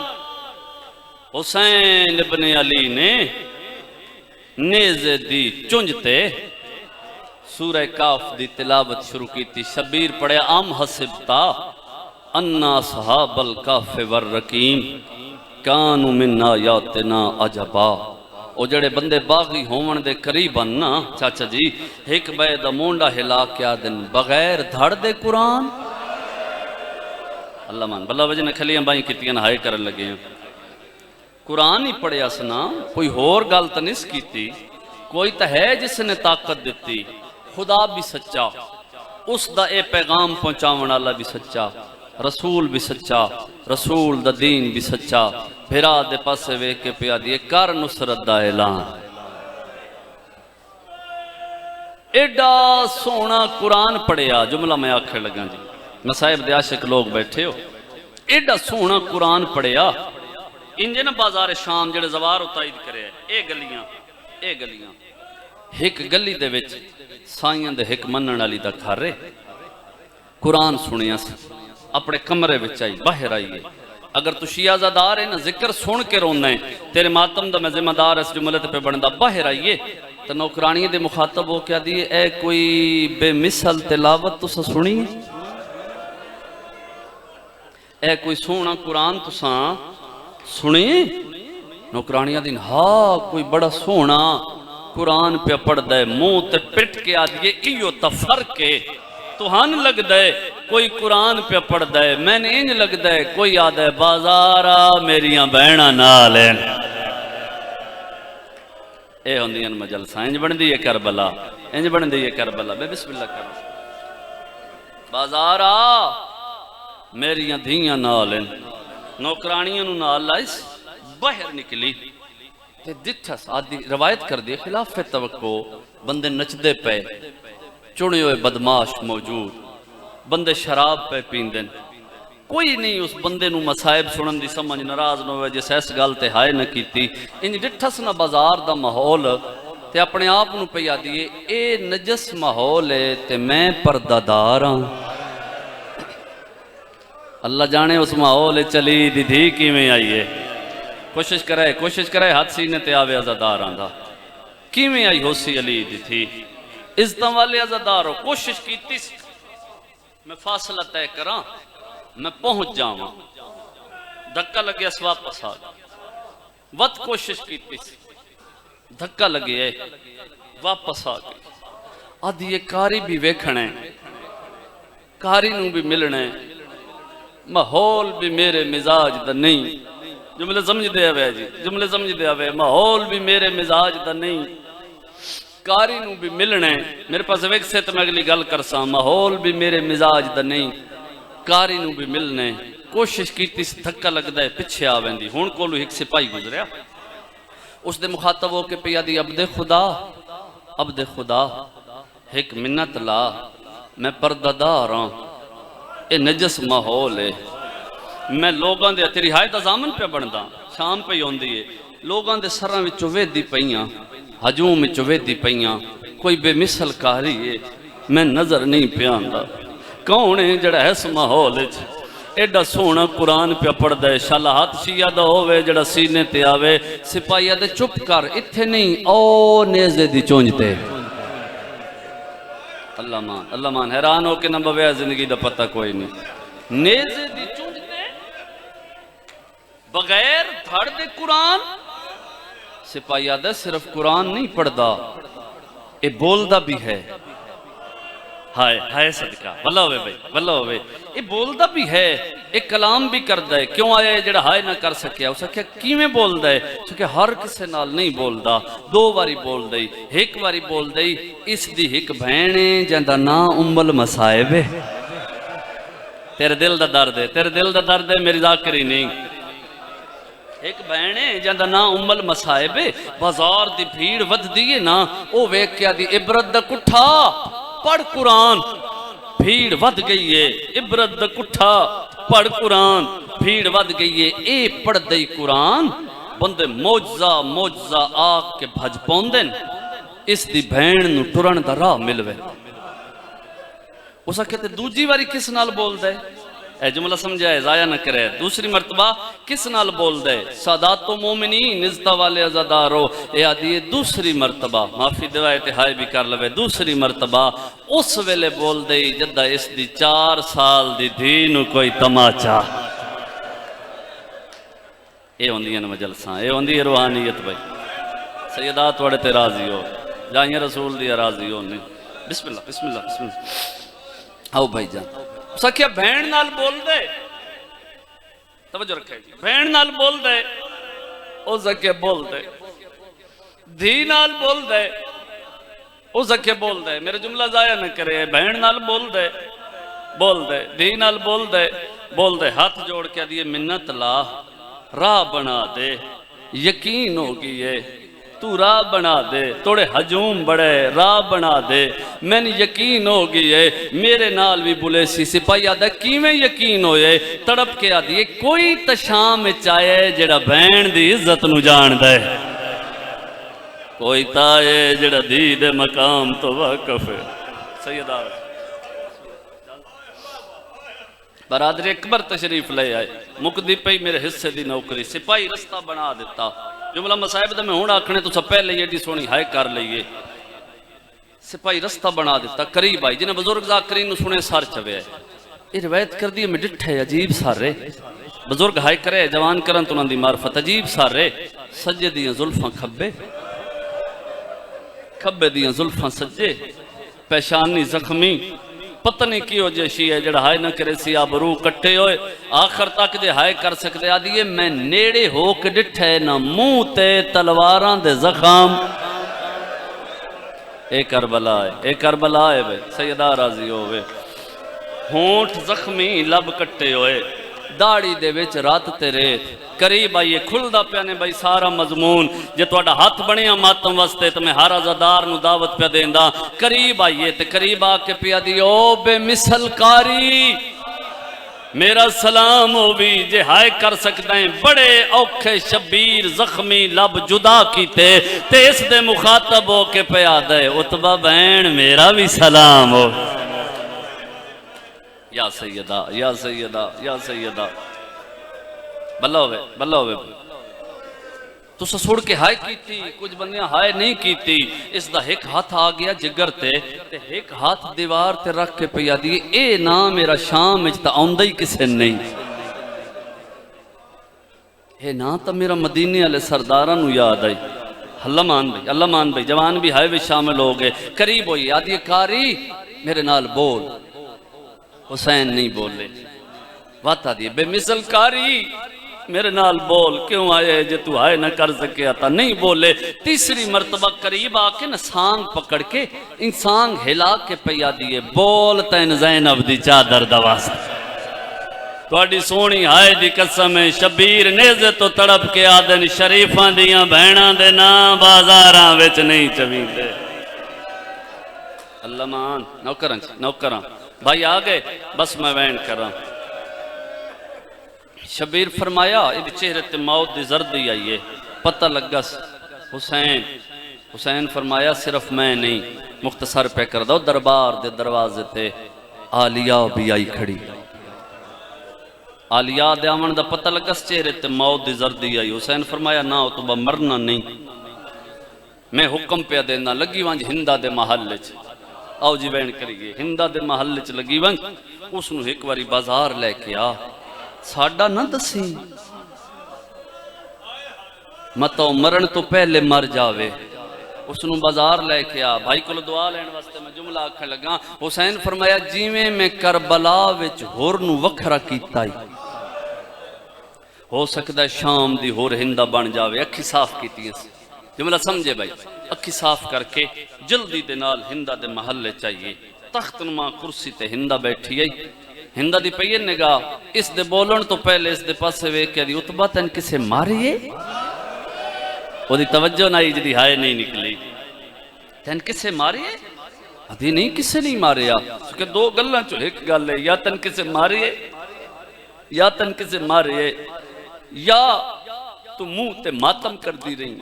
حسین ابن علی نے نیزے دی چنجتے سورہ کاف دی تلاوت شروع کی تھی، شبیر پڑھے ام حسبتا انا صحاب الکاف والرقیم کانو من آیاتنا عجبا۔ او جڑے بندے باغی ہومن دے قریب نا چاچا جی، ایک بے دا مونڈا ہلا کیا دن بغیر دھڑ دے قرآن۔ اللہ مان بلہ وجہ نے کھلیاں بائیں کتیاں ہائے کرن لگے ہیں، قرآن ہی پڑھے اسنا، کوئی ہور گالت نس کی تھی، کوئی تا ہے جس نے طاقت دیتی، خدا بھی سچا، اس دا اے پیغام پہنچاون اللہ بھی سچا، رسول بھی سچا، رسول دا دین بھی سچا، بھرا دے پاسے وے کے پیا دیئے کر نصرت دا اعلان۔ ایڈا سونا قرآن پڑھیا، جملہ میں آکھر لگا جی، مسائب دے عاشق لوگ بیٹھے ہو، ایڈا سونا قرآن پڑھیا، انجن بازار شام جڑے زوار اتائید کرے، اے گلیاں، ایک گلی دے وچ سائیں دے ایک منن علی دا گھر قرآن سنیا سی، اپنے کمرے وچ آئی، باہر آئیے، اگر تو شیعہ زدار ہے نا ذکر سن کے رونا ہے، تیرے ماتم دا میں ذمہ دار اس جملے پہ بڑھندا، باہر آئیے تو نوکرانی دے مخاطب ہو کیا دیئے، اے کوئی بے مثل تلاوت تو سا سنی، اے کوئی سونا قرآن تو سا سنی، نوکرانیاں دن ہاں کوئی بڑا سونا قرآن پہ پڑھ دے، منہ تے پٹ کے آدھئے ایو تفرق کے تو ہن لگ دے کوئی قرآن پہ پڑھ دے، میں نے انج لگ دے کوئی آدھے بازارہ میریاں بہنہ نالین۔ اے ہوندیاں مجلسہ انج بن دیئے کربلا، انج بن دیئے کربلا، بے بسم اللہ کر بازارہ میریاں دھیاں نالین، نوکرانیاں نو نال لائس باہر نکلی تے دٹھا آدھی روایت کر دی خلاف توقع، بندے نچ دے پے، چڑے ہوئے بدماش موجود، بندے شراب پہ پیندن، کوئی نہیں اس بندے نو مسائب سنن دی سمجھ ناراض نہ ہوئے جس ایس گل تے ہائے نہ کیتی، انج ڈٹھس نہ بازار دا ماحول تے اپنے آپ نو پیا دیئے اے نجس ماحول ہے تے میں پردہ ہاں، اللہ جانے اس ماحول چلی دی دھی کی میں آئیے، کوشش کرے ہاتھ سینے تے آوے عزاداراں دا، کی میں آئی ہو سی علی دی تھی، عزتم والے عزاداروں کوشش کی تیس میں فاصلہ طے کراں، میں پہنچ جاواں، دھکا لگے اس واپس آگا، وقت کوشش کی تیس دھکا لگے واپس آگے، آدھی یہ کاری بھی ویکھنے، کاری نوں بھی ملنے، ماحول بھی میرے مزاج دا نہیں، جملے سمجھ دے آوے جی، جملے سمجھ دے آوے، ماحول بھی میرے مزاج دا نہیں، کاری نوں بھی ملنے، میرے پاس ویک سے تو میں اگلی گل کرساں، ماحول بھی میرے مزاج دا نہیں، کاری نوں بھی ملنے، کوشش کی تیس دھکا لگ دے پچھے آویں دی، ہون کولو ایک سپاہی گزریا، اس دے مخاطب ہو کے پیا دی عبد خدا، ایک منت لا، میں پردہ دار ہاں، اے نجس ماحول ہے، میں لوگاں دے تیری ہائے دا زامن پہ بڑھدا، شام پہ ہوندی ہے، لوگاں دے سراں وچوں ویدی پئیاں، ہجوم وچوں ویدی پئیاں، کوئی بے مثل کاری ہے، میں نظر نہیں پیاندا، کون ہے جڑا اس ماحول وچ ایڈا سونا قرآن پہ پڑھ دے، شالا ہاتھ شیعہ دا ہووے جڑا سینے تے آوے، سپاہیہ دے چپ کر، اتھے نہیں او نیزے دی چونج تے، اللہ مان حیران ہو کے نہ بویا زندگی دا پتہ کوئی نہیں نیزے دی چونج دے بغیر دھڑ دے قرآن سپاہی آدھا صرف قرآن نہیں پڑھدا اے بولدا بھی ہے ہائے صدقہ واللہ ہوئے بھائی واللہ ہوئے اے بولدا بھی ہے اے کلام بھی کردا ہے کیوں آیا ہے جڑا ہائے نہ کر سکیا اس کیا کیویں بولدا ہے کیونکہ ہر کسے نال نہیں بولدا دو واری بولدا ہی ایک واری بولدا ہی اس دی ایک بہن ہے جندا نام ام المصائب ہے تیرے دل دا درد ہے میری ذاکری نہیں ایک بہن ہے جندا نام ام المصائب ہے بازار دی بھیڑ ود دیئے نا او ویکھ کے دی عبرت دا کٹھا پڑھ قرآن بھیڑ ود گئی ہے عبرت دا کٹھا پڑھ قرآن بھیڑ ود گئی ہے اے پڑھ دئی قرآن بندے موجزہ آگ کے بھج پوندن اس دی بہن نو ٹرن دا راہ ملوے اسا کہتے دوجی واری کس نال بول دے اے جملہ سمجھائے ضائع نہ کرے دوسری مرتبہ کس نال بول دے سادات و مومنین نزدہ والے عزادارو اے آدھی دوسری مرتبہ معافی دوائے تہائی بھی کر لوے دوسری مرتبہ اس ویلے بول دے جدہ اس دی 4 سال دی دینو کوئی تماچا اے ہوندی ہیں مجلساں اے ہوندی ہے روحانیت بھائی سیدات وڑے تے راضی ہو جائیں رسول دی راضی ہو بسم اللہ آؤ بھائی جان سکھیا بہن نال بول دے توجہ رکھے بہن نال بول دے او سکھیا بول دے دھی نال بول دے او سکھیا بول دے میرے جملہ ضائع نہ کرے بہن نال بول دے دھی نال بول دے ہاتھ جوڑ کے دیئے منت لا راہ بنا دے یقین ہوگی ہے تو راہ بنا دے توڑے ہجوم بڑے راہ بنا دے میں نے یقین ہو گئی ہے میرے نال بھی بولے سی سپاہی آدھا کیویں یقین ہوئے تڑپ کے آدھی کوئی تشام چاہے جڑا بہن دی عزت نو جان دے کوئی تائے جڑا دی دے مقام تو واقف ہے سیدہ برادری اکبر تشریف لے آئے مقدی پئی میرے حصے دی نوکری سپاہی رستہ بنا دیتا جملہ مصائب دا میں ہون آکھنے تو سب پہلے یہ ڈی سونی ہائے کر لئیے سپاہی رستہ بنا دیتا قریب آئی جنہیں بزرگ ذاکرین نو سنے سار چوے آئے یہ روایت کر دیئے میں ڈٹھے عجیب سارے بزرگ ہائے کرے جوان کرن تو نندی معرفت عجیب سارے سجے دیاں ظلفاں کھبے دیاں ظلفاں سجے پیشانی زخمی پتہ نہیں کیوں جیشی ہے جڑا ہائے نہ کرے سی آبرو کٹے ہوئے آخر تک جے ہائے کر سکتے آدھیے میں نیڑے ہو کے ڈٹھے نہ منہ تے تلواراں دے زخام اے کربلا ہے بے سیدہ راضی ہوئے ہونٹ زخمی لب کٹے ہوئے داڑی دے وچ رات تے ریت قریب آئیے کھل دا پیانے بھائی سارا مضمون جے تو اڈا ہاتھ بنیا ماتم وستے تو میں ہر عزادار نو دعوت پہ دیں دا قریب آئیے تے قریب آکے پیا دی او بے مثل کاری میرا سلام ہو بھی جے ہائے کر سکتے ہیں بڑے اوکھے شبیر زخمی لب جدا کیتے تے اس دے مخاطب ہو کے پیا دے اتبا بہن میرا بھی سلام ہو یا سیدہ بلہ ہوئے تو سسوڑ کے ہائے کیتی کچھ بندیاں ہائے نہیں کیتی اس دا ایک ہاتھ آگیا جگر تے ایک ہاتھ دیوار تے رکھ کے پیا دیئے اے نا میرا شام اجتا آندائی کسے نہیں اے نا تا میرا مدینی علیہ سردارانو یاد آئی اللہ مان بھائی جوان بھی ہائے بھی شامل ہو گئے قریب ہوئی آدھی کاری میرے نال بول حسین نہیں بولے واتا دیئے بے مثل کاری میرے نال بول کیوں آئے جے تو آئے نہ کر سکے آتا نہیں بولے تیسری مرتبہ قریب آکے نہ سانگ پکڑ کے انسان ہلا کے پیا دیئے بول تین زینب دی چادر دواست تو اڈی سونی آئے دی قسم شبیر نیزے تو تڑپ کے آدن شریفان دیاں بہنان دے نا بازاراں وچ نہیں چویں دے اللہ مان نوکران بھائی آگئے بس میں وین کر رہا ہوں شبیر فرمایا یہ چہرے تے موت دی زردی آئیے پتہ لگس حسین فرمایا صرف میں نہیں مختصر پہ کر دو دربار دے دروازے تے آلیہ بھی آئی کھڑی آلیہ دے آمن دا پتہ لگس چہرے تے موت دی زردی آئی حسین فرمایا نہ ہو تو با مرنا نہیں میں حکم پہ دینا لگی وانج ہندہ دے محل آؤ جی بین کریے ہندا دے محل چ لگی ون اس نو ایک واری بازار لے کے آ ساڈا نہ دسی متو مرن تو پہلے مر جاوے اس نو بازار لے کے آ بھائی کو دعا لین واسطے میں جملہ آکھن لگا حسین فرمایا جیویں میں کربلا وچ ہور نو وکھرا کیتا ہی ہو سکتا ہے شام دی ہور ہندا بن جاوے اکھی صاف کیتی ہیں جملہ سمجھے بھائی اکھی صاف کر کے جلدی دے نال ہندا دے محلے چاہیے تخت نما کرسی تے ہندا بیٹھی ہے ہندا دی پئی نگاہ اس دے بولن تو پہلے اس دے پاسے ویکھ کے دی اتبا تن کسے ماریے وہ دی توجہ نہ جدی ہائے نہیں نکلی تن کسے ماریے ادھی نہیں کسے نہیں ماریا کہ دو گلاں چوں ایک گل ہے یا تن کسے ماریے یا تن کسے ماریے یا تو منہ تے ماتم کر دی رہی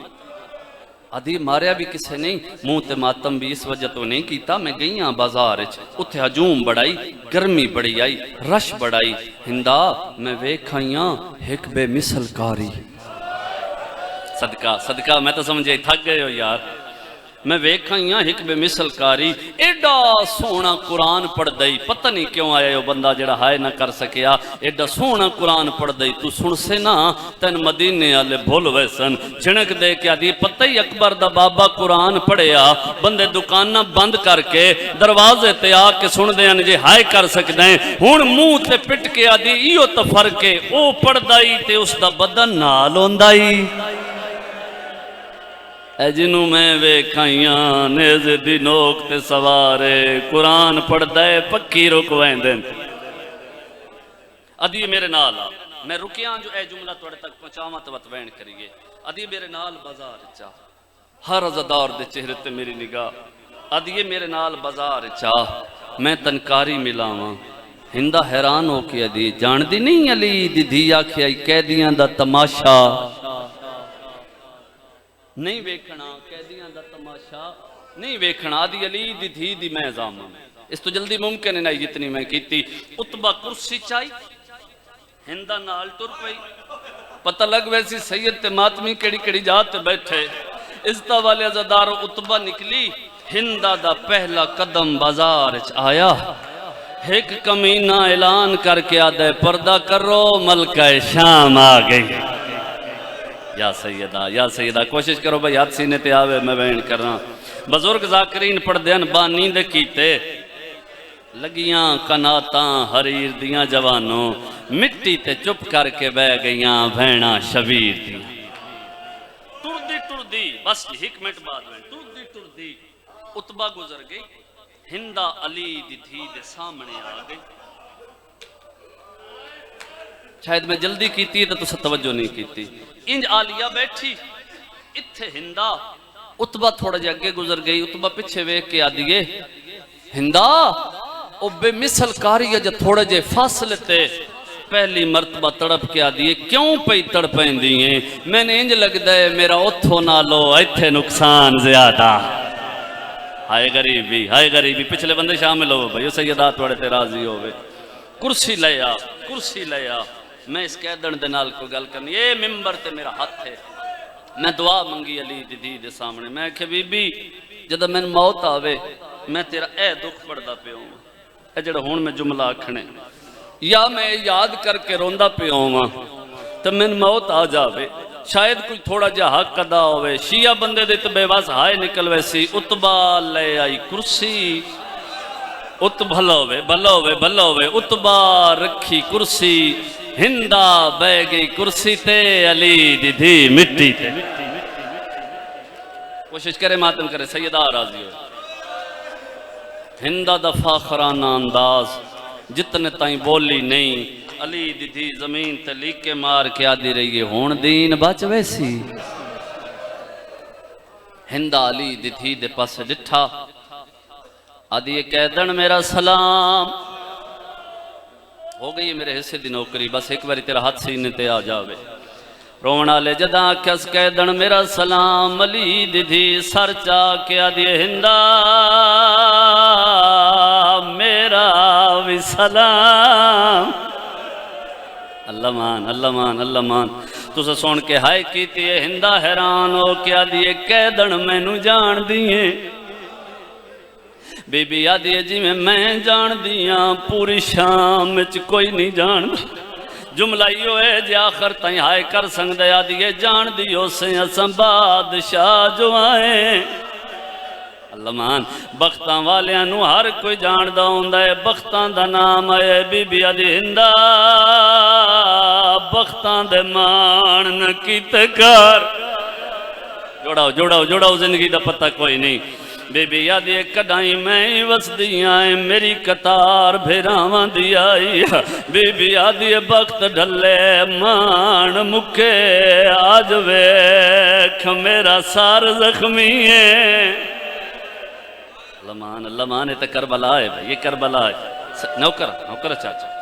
ادھی ماریا بھی کسے نہیں منہ تے ماتم بھی اس وجہ تو نہیں کیتا میں گئی ہاں بازار اتھے ہجوم بڑائی گرمی بڑی آئی رش بڑائی ہندا میں ویکھائیاں ایک بے مثل کاری صدقہ صدقہ میں تو سمجھے تھک گئے ہو یار میں ویکھائیاں ایک بے مثل کاری ایڈا سونا قرآن پڑھ دئی پتہ نہیں کیوں آیا ہو بندہ جڑا ہائے نہ کر سکیا ایڈا سونا قرآن پڑھ دئی تو سن سے نا تین مدینے آلے بھول ویسن چھنک دے کے آدھی پتہ ہی اکبر دا بابا قرآن پڑھیا بندے دکانہ بند کر کے دروازے تے آ کے سن دے جے ہائے کر سکتے ہیں ہون منہ تے پٹ کے آدھی ایو تفرقے او پڑھ دائی تے اس دا بدن نال ہوندائی اے جنوں میں ویکھائیاں نیز دی نوک تے سوارے قرآن پڑھ دے پکی رکوائیں دیں ادھی میرے نال آ میں رکیاں جو اے جملہ توڑے تک پہنچاواں تو وین کریے ادھی میرے نال بازار چاہ ہر ازادار دے چہرے تے میری نگاہ ادھی میرے نال بازار چاہ میں تنکاری ملاواں ہندا حیران ہو کے ادھی جان دی نہیں علی دی دھی آکھیا قیدیاں دا تماشا نہیں ویکھنا قیدیاں دا تماشا نہیں ویکھنا آدھی علی دی دھی دی میں زامن اس تو جلدی ممکن نہیں جتنی میں کیتی اتبا کرسی چائی ہندا نال ٹر پئی پتہ لگ ویسی سید تے ماتمی کیڑی کیڑی جات بیٹھے عزتہ والے عزادار اتبا نکلی ہندا دا پہلا قدم بازار آیا ایک کمینہ اعلان کر کے آدھے پردہ کرو ملکہ شام آ گئی یا سیدہ کوشش کرو بھائی ہاتھ سینے تے آوے میں بین کرنا بزرگ ذاکرین پڑھ دین بانی دے کیتے لگیاں کناتاں حریر دیاں جوانوں مٹی تے چپ کر کے بہ گئیاں بھینا شبیر دیاں ٹر دی بس ایک منٹ بعد میں ٹر دی اتبا گزر گئی ہندا علی دی دھی دے سامنے آ گئی شاید میں جلدی کیتی ہے تو توجہ نہیں کیتی انج آلیا بیٹھی اتھے ہندا اتبا تھوڑا جے اگے گزر گئی اتبا پچھے ویکھ کے آدھیے ہندا او بے مثل کاری ہے جو تھوڑے جے فاصلے تے پہلی مرتبہ تڑپ کے آدھیے کیوں پئی تڑپیں دیئے میں نے انج لگ دے میرا اتھو نہ لو ایتھے نقصان زیادہ ہائے غریبی پچھلے بندے شامل ہو بھئی سیدات وڑے تے راضی ہوئے کرسی لیا میں اس قیدن دے نال کو گل کرنی یہ ممبر تے میرا ہاتھ ہے میں دعا منگی علی دی دھی دے سامنے میں کہ بی بی جدہ میں موت آوے میں تیرا اے دکھ پڑھدا پہ ہوں اے جڑا ہون میں جملہ آکھنے یا میں یاد کر کے روندہ پہ ہوں تو میں موت آ جاوے شاید کوئی تھوڑا جا حق ادا ہوئے شیعہ بندے دے تو بے واس ہائے نکل ویسی اتبا لے آئی کرسی بھلا ہوئے اتبا رکھی کرسی ہندا بہ گئی کرسی تے علی دی دھی مٹی تے کوشش کرے ماتم کرے سیدہ راضی ہو ہندا دا فاخرانہ انداز جتنے تائیں بولی نہیں علی دی دھی زمین تے لیکے مار کے آدھی رہی ہے ہون دین بچ ویسی ہندا علی دی دھی دے پاس ڈٹھا آدھی قیدن میرا سلام ہو گئی ہے میرے حصے دی نوکری بس ایک باری تیرا ہاتھ سینے تے آ جاوے رونا لے جدا کس قیدن میرا سلام علی دی دھی سر چا کے آدھی ہندا میرا بھی سلام اللہ مان تو سے سن کے ہائے کیتی ہے ہندا حیران ہو کے آدھی قیدن میں نو جان دیئے بی بی آدھی جی میں جان دیاں پوری شام وچ کوئی نہیں جان جملہ یہ ہے جی آخر تائیں ہائے کر سنگ دے آدھی جان دیو سے اساں بادشاہ جو آئیں اللہ مان بختان والیاں نو ہر کوئی جان دا ہوندہ ہے بختان دا نام ہے بی بی آدھی ہندہ بختان دے مان نکیتے کر جوڑاؤ زندگی دا پتہ کوئی نہیں بی بی آدھی کڑائیں میں وس دیاں میری قطار بھیراواں دی آئی بی بی آدھی بخت ڈھلے مان مکے آج ویکھ میرا سار زخمی ہے اللہ مان یہ تو کربلا ہے بھائی یہ کربلا ہے نوکر چاچا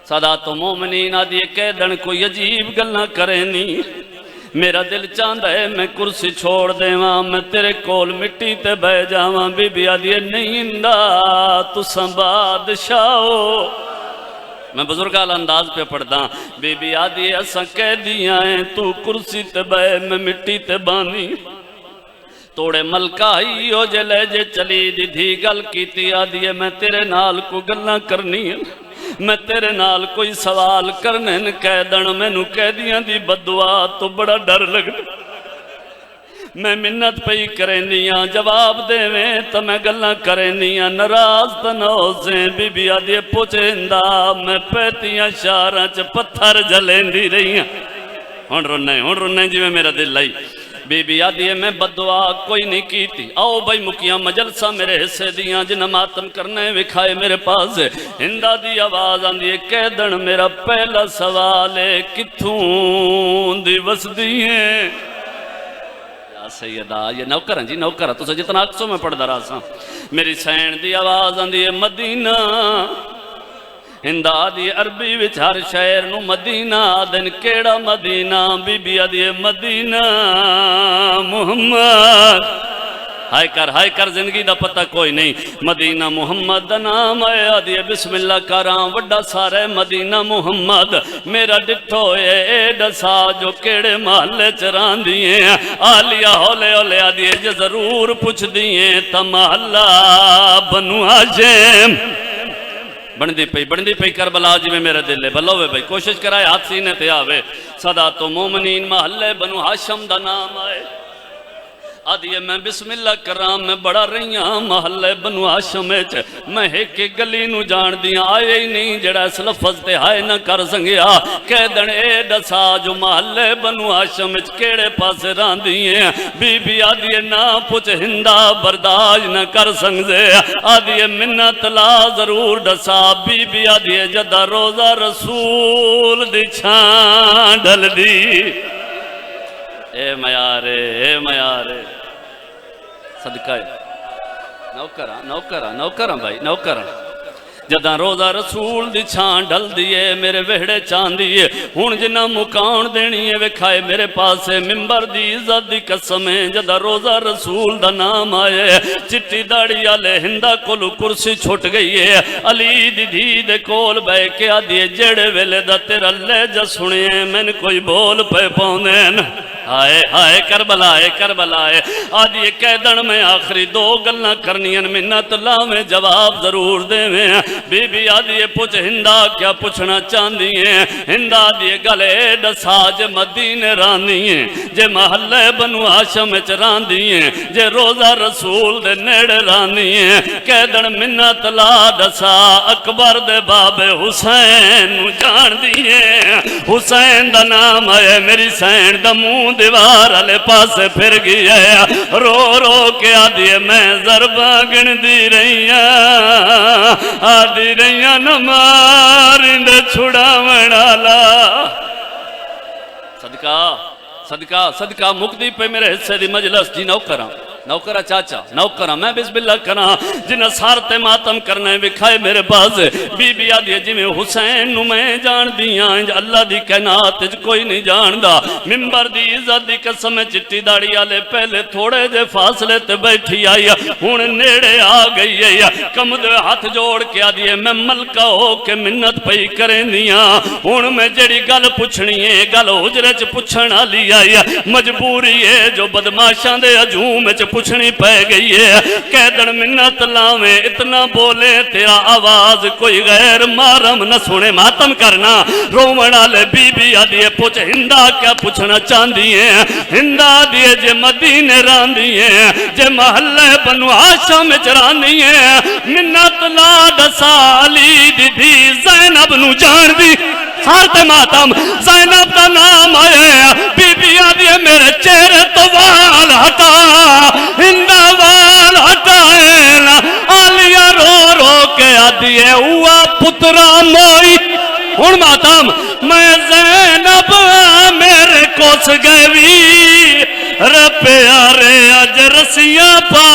سادات و مومنین آدھی کہہ دن کوئی عجیب گلنا کریں نہیں میرا دل چاندہ ہے میں کرسی چھوڑ دیواں میں تیرے کول مٹی تے بہ جاواں بی بی آدھی نہیں اندہ تساں بادشاہ ہو میں بزرگال انداز پہ پڑھدا بی بی آدھی اساں کہہ دیاں ہیں تو کرسی تے بہ میں مٹی تے بانی توڑے ملکہ ہی ہو جے لے جے چلی دی دھی گل کیتی آدھی میں تیرے نال کو گلنا کرنی ہے میں تیرے نال کوئی سوال کرنے نہ کہہ دن میں نو کہہ دیاں دی بدعا تو بڑا ڈر لگنا میں منت پئی کریں دیاں جواب دے میں تو میں گلنا کریں دیاں نراز تنو سے بی بی آدھی پوچھندہ میں پیتیاں شاراں چ پتھر جلیں دی رہی ہیں ہون رونے جی میں میرا دل لائی بی بی آدھی میں بدعا کوئی نہیں کی تھی آؤ بھائی مکیاں مجلسہ میرے حصے دیاں جنہ ماتم کرنے وکھائے میرے پاس ہندہ دی آواز آندھی کہہ دن میرا پہلا سوال ہے کتھوں دی وس دیئے یا سیدہ یہ نوکرن جی نوکرن تو سے جتنا اکسوں میں پڑھ درا سا میری سین دی آواز آندھی مدینہ ہندہ آدھی عربی وچ ہر شہر نو مدینہ آدھن کیڑا مدینہ بی بی آدھی مدینہ محمد ہائے کر زندگی دا پتہ کوئی نہیں مدینہ محمد دا نام ہے آدھی بسم اللہ کرام وڈا سارے مدینہ محمد میرا ڈٹھو اے ڈسا جو کیڑے محلے چران دیئے آلیا ہولے آدھی جو ضرور پوچھ دیئے تا محلہ بنو ہاشم بندی پئی کربلا جی میں میرے دل لے بلوے بھائی کوشش کرائے ہاتھ سینے تے آوے سادات و مومنین محلے بنو ہاشم دا نام آئے آدھی میں بسم اللہ کرام میں بڑا رہیاں محلے بنو ہاشم میں ایک گلی نو جان دیاں آئے ہی نہیں جڑا اس لفظ تے ہائے نہ کر سنگیا کہہ دن اے دسا جو محلے بنو ہاشم کیڑے پاس ران دیئے بی بی آدھی نہ پوچھ ہندہ برداج نہ کر سنگزے آدھی منت لا ضرور دسا بی بی آدھی جدہ روزہ رسول دی چھان ڈل دی اے میارے صدقہ ہے نوکرہ بھائی نوکرہ جداں روزہ رسول دی چھان ڈل دیئے میرے وہڑے چاند دیئے ہون جنہ مکان دینی ہے وکھائے میرے پاس ممبر دی عزت دی قسم ہے جداں روزہ رسول دا نام آئے چٹی داڑی آلے ہندہ کولو کرسی چھوٹ گئی ہے علی دی دھی دے کول بے کے آدھیے جڑے ویلے دا تیرا لے جا سنیے میں نے کوئی بول پہ پاؤندین ہائے کربلا ہے آدھی قیدن میں آخری دو گلنا کرنین منت اللہ میں جواب ضرور دے میں بی بی آدھی پوچھ ہندہ کیا پوچھنا چاندی ہیں ہندہ آدھی گلے ڈساج مدینے رانی ہیں جے محلے بنو ہاشم چراندی ہیں جے روزہ رسول دے نیڑے رانی ہیں قیدن منت اللہ ڈسا اکبر دے باب حسین جان دیئے حسین دا نام ہے میری سین دا مون دیوار علی پاسے پھر گیا رو کے آدھی میں ضربہ گن دی رہیاں آدھی رہیاں نمارند چھڑا منالا صدقہ مقدی پہ میرے حصے دی مجلس جی نوکرہ چاچا نوکرہ میں بسم اللہ کرا جنہ سارتے ماتم کرنے بکھائے میرے پاس بی بی آدھی جی میں حسین نو میں جان دیاں اللہ دی کائنات کوئی نہیں جان دا ممبر دی عزت دی قسم چٹی داڑی آلے پہلے تھوڑے جے فاصلے تے بیٹھی آئی ہون نیڑے آ گئی ہے کم دے ہاتھ جوڑ کے آدھی میں ملکہ ہو کے منت پئی کریں دیاں ہون میں جڑی گل پوچھنی ہے گل حجرے چ پوچھنا لیا مجبوری ہے جو بدماشاں دے ہجوم وچ
پوچھنی پہ گئی ہے قیدن منت لاویں اتنا بولے تیرا آواز کوئی غیر محرم نہ سنے ماتم کرنا رومن والے بی بی آدھیے پوچھ ہندا کیا پوچھنا چاندی ہیں ہندا آدھیے جے مدینے راندی ہیں جے محلے بنو ہاشم چراندی ہیں منت لا دسالی دی دی زینب نو جان دی سارت ماتم زینب دا نام آئے بی بی آدھیے میرے چہرے تو وال ہٹا ہندا وال ہٹائے آلیا رو رو کے آدھیے ہوا پترا موئی ہن ماتم میں زینب میرے کوس گئے وی رے پیارے اج رسیاں پا